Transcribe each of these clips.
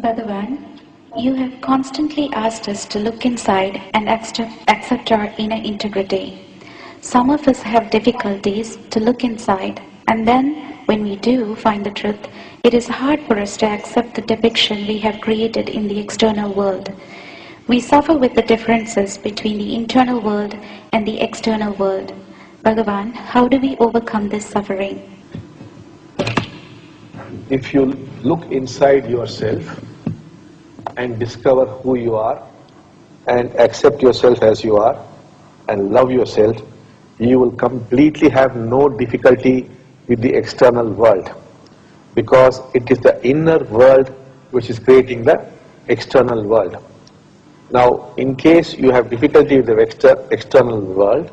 Bhagavan, you have constantly asked us to look inside and accept our inner integrity. Some of us have difficulties to look inside, and then, when we do find the truth, it is hard for us to accept the depiction we have created in the external world. We suffer with the differences between the internal world and the external world. Bhagavan, how do we overcome this suffering? If you look inside yourself and discover who you are and accept yourself as you are and love yourself, you will completely have no difficulty with the external world, because it is the inner world which is creating the external world. Now, in case you have difficulty with the external world,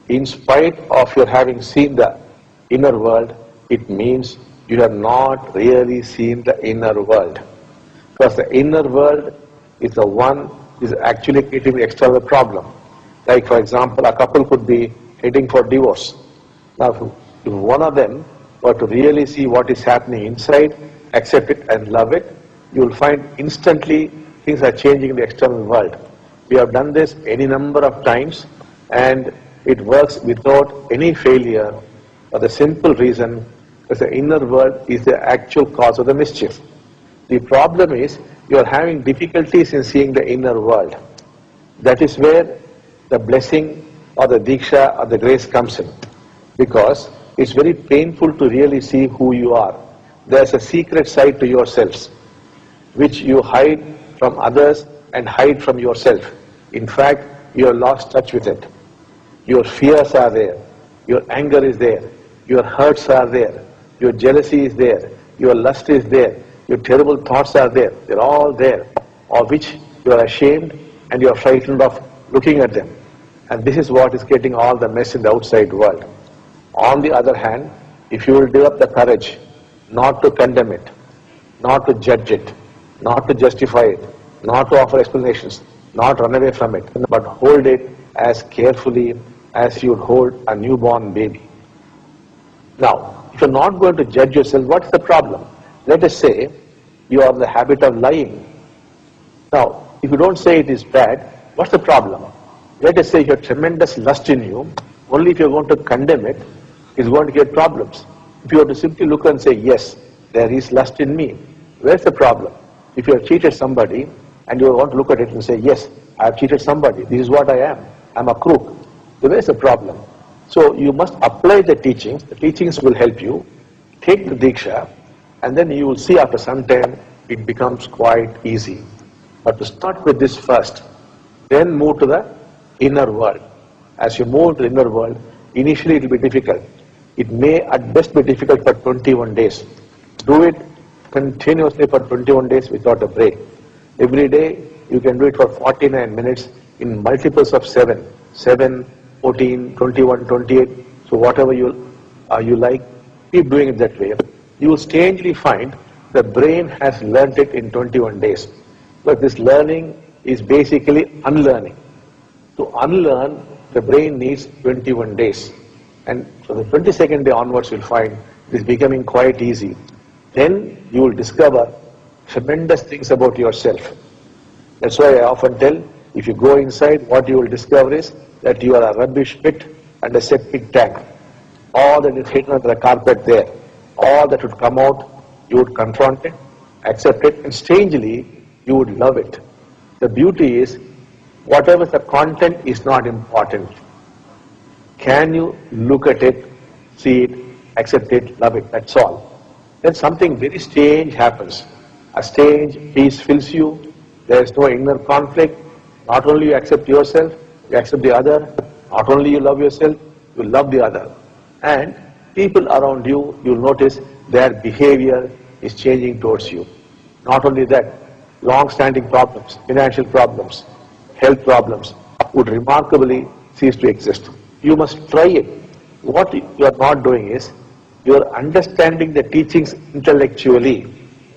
in spite of your having seen the inner world, it means you have not really seen the inner world. Because the inner world is the one is actually creating the external problem. Like, for example, a couple could be heading for divorce. Now, if one of them were to really see what is happening inside, accept it and love it, you will find instantly things are changing in the external world. We have done this any number of times, and it works without any failure for the simple reason that the inner world is the actual cause of the mischief. The problem is you are having difficulties in seeing the inner world. That is where the blessing or the diksha or the grace comes in, because it's very painful to really see who you are. There's a secret side to yourselves which you hide from others and hide from yourself. In fact, you have lost touch with it. Your fears are there, your anger is there, your hurts are there, your jealousy is there, your lust is there, your terrible thoughts are there. They're all there, of which you are ashamed and you are frightened of looking at them. And this is what is getting all the mess in the outside world. On the other hand, if you will develop the courage not to condemn it, not to judge it, not to justify it, not to offer explanations, not run away from it, but hold it as carefully as you would hold a newborn baby. Now, if you're not going to judge yourself, what's the problem? Let us say you are in the habit of lying. Now, if you don't say it is bad, what's the problem? Let us say you have tremendous lust in you. Only if you're going to condemn it, it's going to get problems. If you were to simply look and say, yes, there is lust in me, where's the problem? If you have cheated somebody and you want to look at it and say, yes, I have cheated somebody, this is what I am, I'm a crook, then where's the problem? So you must apply the teachings will help you, take the diksha, and then you will see after some time it becomes quite easy. But to start with this first, then move to the inner world. As you move to the inner world, initially it will be difficult. It may at best be difficult for 21 days. Do it continuously for 21 days without a break. Every day you can do it for 49 minutes in multiples of 7, 14, 21, 28. So whatever you like, keep doing it that way. You will strangely find the brain has learnt it in 21 days. But this learning is basically unlearning. To unlearn, the brain needs 21 days. And so the 22nd day onwards you'll find it is becoming quite easy. Then you will discover tremendous things about yourself. That's why I often tell, if you go inside, what you will discover is that you are a rubbish pit and a septic tank. All that is hidden under the carpet there, all that would come out, you would confront it, accept it, and strangely, you would love it. The beauty is, whatever the content is not important. Can you look at it, see it, accept it, love it, that's all. Then something very strange happens. A strange peace fills you, there is no inner conflict. Not only you accept yourself, you accept the other. Not only you love yourself, you love the other. And people around you, you'll notice their behavior is changing towards you. Not only that, long-standing problems, financial problems, health problems would remarkably cease to exist. You must try it. What you are not doing is, you are understanding the teachings intellectually,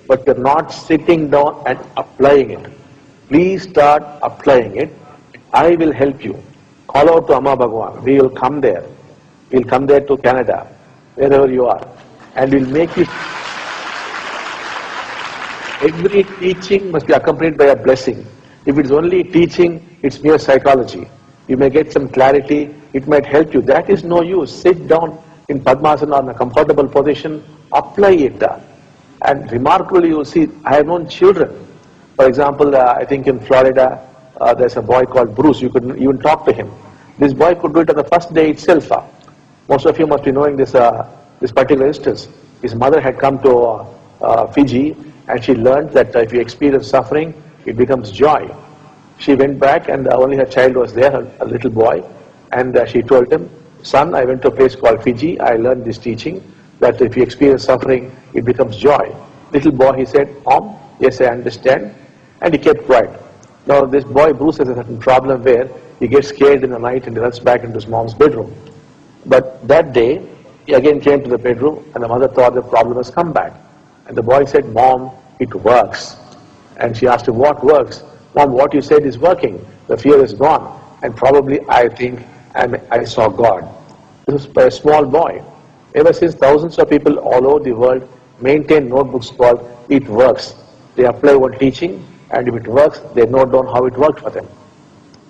but you are not sitting down and applying it. Please start applying it. I will help you. Call out to Amma Bhagavan. We will come there. We will come there to Canada, wherever you are, and we will make you every teaching must be accompanied by a blessing. If it's only teaching, it's mere psychology. You may get some clarity, it might help you. That is no use. Sit down in Padmasana in a comfortable position, apply it. And remarkably, you will see, I have known children. For example, I think in Florida, there's a boy called Bruce. You could even talk to him. This boy could do it on the first day itself. Most of you must be knowing this, this particular instance. His mother had come to Fiji, and she learned that if you experience suffering, it becomes joy. She went back, and only her child was there, a little boy, and she told him, son, I went to a place called Fiji, I learned this teaching, that if you experience suffering, it becomes joy. Little boy, he said, Mom, yes, I understand, and he kept quiet. Now this boy, Bruce, has a certain problem where he gets scared in the night and he runs back into his mom's bedroom. But that day, he again came to the bedroom, and the mother thought the problem has come back. And the boy said, Mom, it works. And she asked him, what works? Mom, what you said is working. The fear is gone. And probably I think I saw God. This was by a small boy. Ever since, thousands of people all over the world maintain notebooks called It Works. They apply one teaching, and if it works, they note down how it worked for them.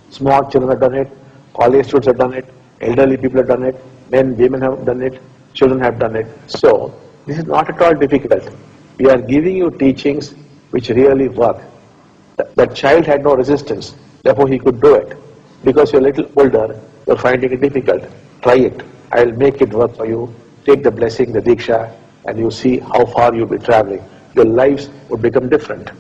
Small children have done it, college students have done it, elderly people have done it, men, women have done it, children have done it. So, this is not at all difficult. We are giving you teachings which really work. That child had no resistance, therefore he could do it. Because you're a little older, you're finding it difficult. Try it. I'll make it work for you. Take the blessing, the diksha, and you see how far you'll be traveling. Your lives would become different.